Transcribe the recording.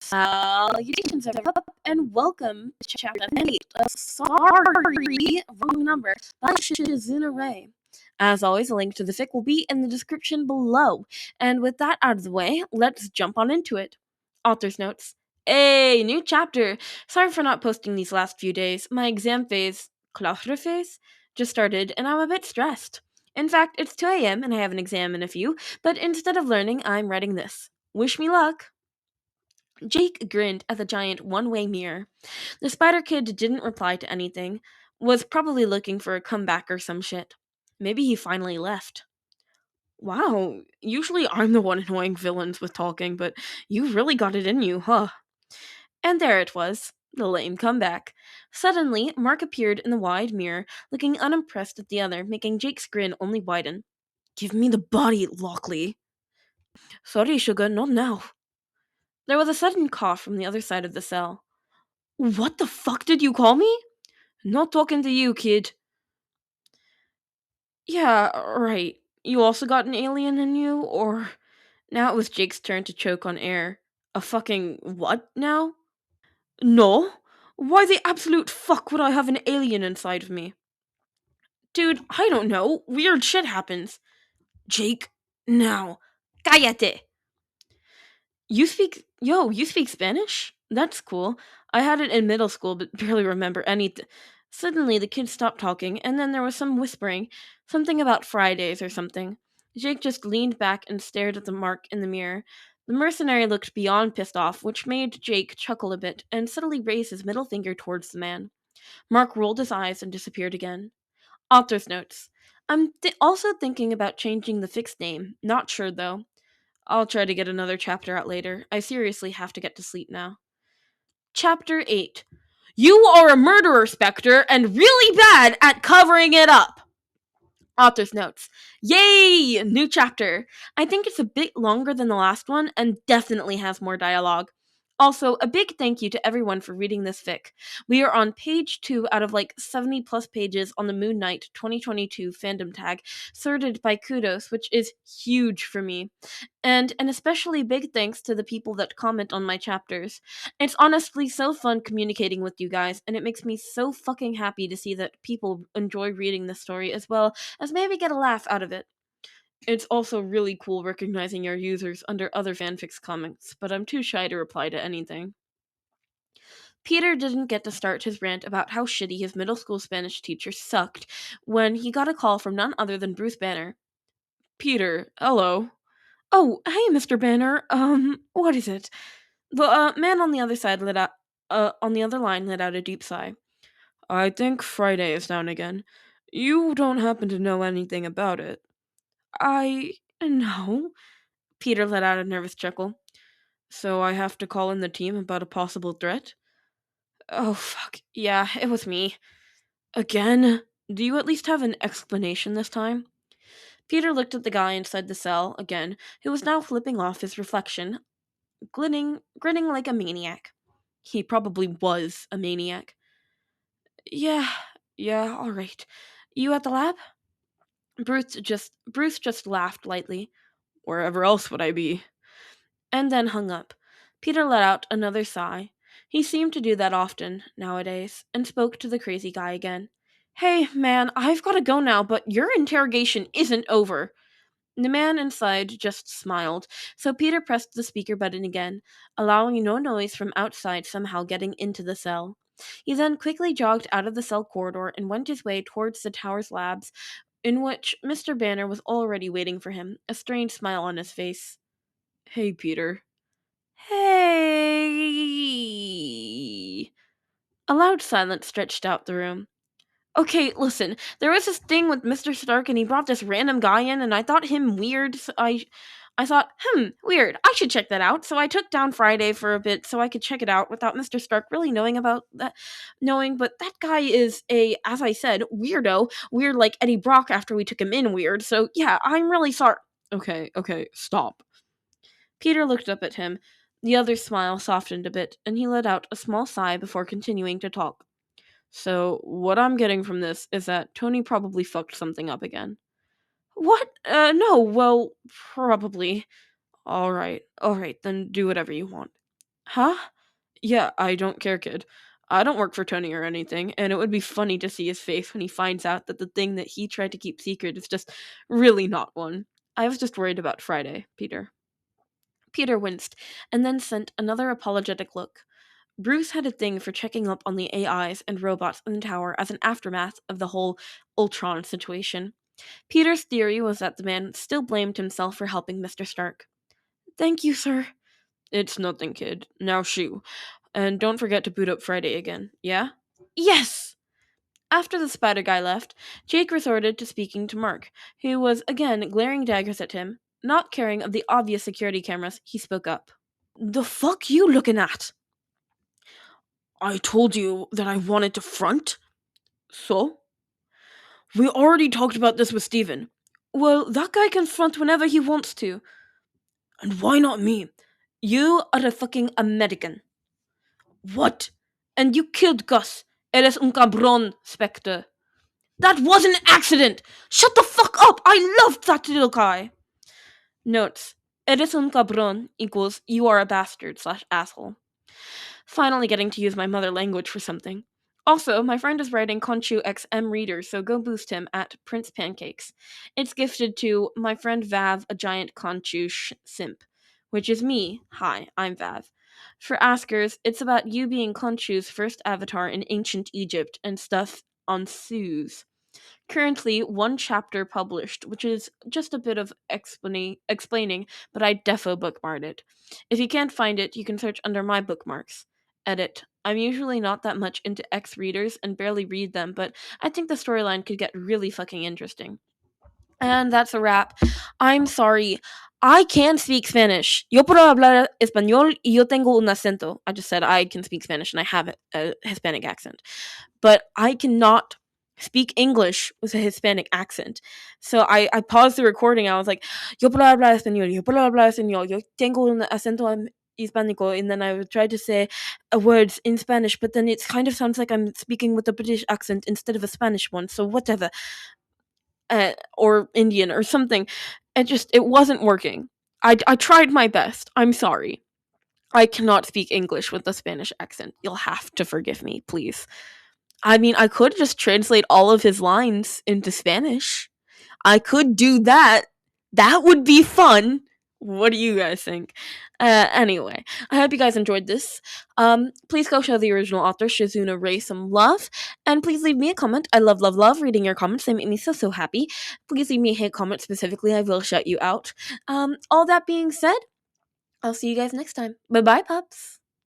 Salutations, everyone, and welcome to Chapter 8 of Sorry, Wrong Number by ShizunaRey. As always, a link to the fic will be in the description below. And with that out of the way, let's jump on into it. Author's notes. Hey, new chapter! Sorry for not posting these last few days. My exam phase, claustre phase, just started, and I'm a bit stressed. In fact, it's 2 a.m. and I have an exam in a few, but instead of learning, I'm writing this. Wish me luck! Jake grinned at the giant one-way mirror. The Spider Kid didn't reply to anything, was probably looking for a comeback or some shit. Maybe he finally left. Wow, usually I'm the one annoying villains with talking, but you really got it in you, huh? And there it was, the lame comeback. Suddenly, Mark appeared in the wide mirror, looking unimpressed at the other, making Jake's grin only widen. Give me the body, Lockley. Sorry, sugar, not now. There was a sudden cough from the other side of the cell. What the fuck did you call me? Not talking to you, kid. Yeah, right. You also got an alien in you, or... Now it was Jake's turn to choke on air. A fucking what now? No? Why the absolute fuck would I have an alien inside of me? Dude, I don't know. Weird shit happens. Jake, now. Cállate! You speak Spanish? That's cool. I had it in middle school, but barely remember anything. Suddenly, the kid stopped talking, and then there was some whispering. Something about Fridays or something. Jake just leaned back and stared at the mark in the mirror. The mercenary looked beyond pissed off, which made Jake chuckle a bit, and suddenly raise his middle finger towards the man. Mark rolled his eyes and disappeared again. Author's notes. I'm also thinking about changing the fixed name. Not sure, though. I'll try to get another chapter out later. I seriously have to get to sleep now. Chapter 8. You are a murderer, Spectre, and really bad at covering it up! Author's notes. Yay! New chapter. I think it's a bit longer than the last one and definitely has more dialogue. Also, a big thank you to everyone for reading this fic. We are on page 2 out of like 70 plus pages on the Moon Knight 2022 fandom tag, sorted by Kudos, which is huge for me. And an especially big thanks to the people that comment on my chapters. It's honestly so fun communicating with you guys, and it makes me so fucking happy to see that people enjoy reading this story as well as maybe get a laugh out of it. It's also really cool recognizing your users under other fanfics comments, but I'm too shy to reply to anything. Peter didn't get to start his rant about how shitty his middle school Spanish teacher sucked when he got a call from none other than Bruce Banner. Peter, hello. Oh, hey, Mr. Banner. What is it? The man on the other side on the other line let out a deep sigh. I think Friday is down again. You don't happen to know anything about it. I know. Peter let out a nervous chuckle. So I have to call in the team about a possible threat? Oh, fuck. Yeah, it was me. Again? Do you at least have an explanation this time? Peter looked at the guy inside the cell again, who was now flipping off his reflection, grinning like a maniac. He probably was a maniac. Yeah, all right. You at the lab? Bruce just laughed lightly. Wherever else would I be? And then hung up. Peter let out another sigh. He seemed to do that often, nowadays, and spoke to the crazy guy again. Hey, man, I've gotta go now, but your interrogation isn't over. The man inside just smiled, so Peter pressed the speaker button again, allowing no noise from outside somehow getting into the cell. He then quickly jogged out of the cell corridor and went his way towards the tower's labs, in which Mr. Banner was already waiting for him, a strange smile on his face. Hey, Peter. Hey! A loud silence stretched out the room. Okay, listen, there was this thing with Mr. Stark and he brought this random guy in and I thought him weird, so I thought, weird, I should check that out. So I took down Friday for a bit so I could check it out without Mr. Stark really knowing, but that guy is as I said, weirdo, weird like Eddie Brock after we took him in weird, so yeah, I'm really sorry. Okay, stop. Peter looked up at him. The other's smile softened a bit, and he let out a small sigh before continuing to talk. So, what I'm getting from this is that Tony probably fucked something up again. What? No, well, probably. Alright, then do whatever you want. Huh? Yeah, I don't care, kid. I don't work for Tony or anything, and it would be funny to see his face when he finds out that the thing that he tried to keep secret is just really not one. I was just worried about Friday, Peter. Peter winced, and then sent another apologetic look. Bruce had a thing for checking up on the AIs and robots in the tower as an aftermath of the whole Ultron situation. Peter's theory was that the man still blamed himself for helping Mr. Stark. Thank you, sir. It's nothing, kid. Now shoo. And don't forget to boot up Friday again, yeah? Yes! After the spider guy left, Jake resorted to speaking to Mark, who was again glaring daggers at him. Not caring of the obvious security cameras, he spoke up. The fuck you looking at? I told you that I wanted to front. So? We already talked about this with Steven. Well, that guy can front whenever he wants to. And why not me? You are a fucking American. What? And you killed Gus. Eres un cabrón, Spectre. That was an accident! Shut the fuck up! I loved that little guy! Notes. Eres un cabrón equals you are a bastard / asshole. Finally getting to use my mother language for something. Also, my friend is writing Conchu XM readers, so go boost him at Prince Pancakes. It's gifted to my friend Vav, a giant Conchu simp, which is me. Hi, I'm Vav. For askers, it's about you being Conchu's first avatar in ancient Egypt and stuff on Suze. Currently, one chapter published, which is just a bit of explaining, but I defo bookmarked it. If you can't find it, you can search under my bookmarks. Edit. I'm usually not that much into X readers and barely read them, but I think the storyline could get really fucking interesting. And that's a wrap. I'm sorry. I can speak Spanish. Yo puedo hablar español y yo tengo un acento. I just said I can speak Spanish and I have a Hispanic accent. But I cannot speak English with a Hispanic accent. So I paused the recording. I was like, yo puedo hablar español. Yo puedo hablar español. Yo tengo un acento hispánico. And then I would try to say words in Spanish, but then it kind of sounds like I'm speaking with a British accent instead of a Spanish one. So whatever. Or Indian or something. It wasn't working. I tried my best. I'm sorry. I cannot speak English with a Spanish accent. You'll have to forgive me, please. I mean, I could just translate all of his lines into Spanish. I could do that. That would be fun. What do you guys think? Anyway, I hope you guys enjoyed this. Please go show the original author, ShizunaRey, some love. And please leave me a comment. I love reading your comments. They make me so happy. Please leave me a hate comment specifically. I will shout you out. All that being said, I'll see you guys next time. Bye-bye, pups.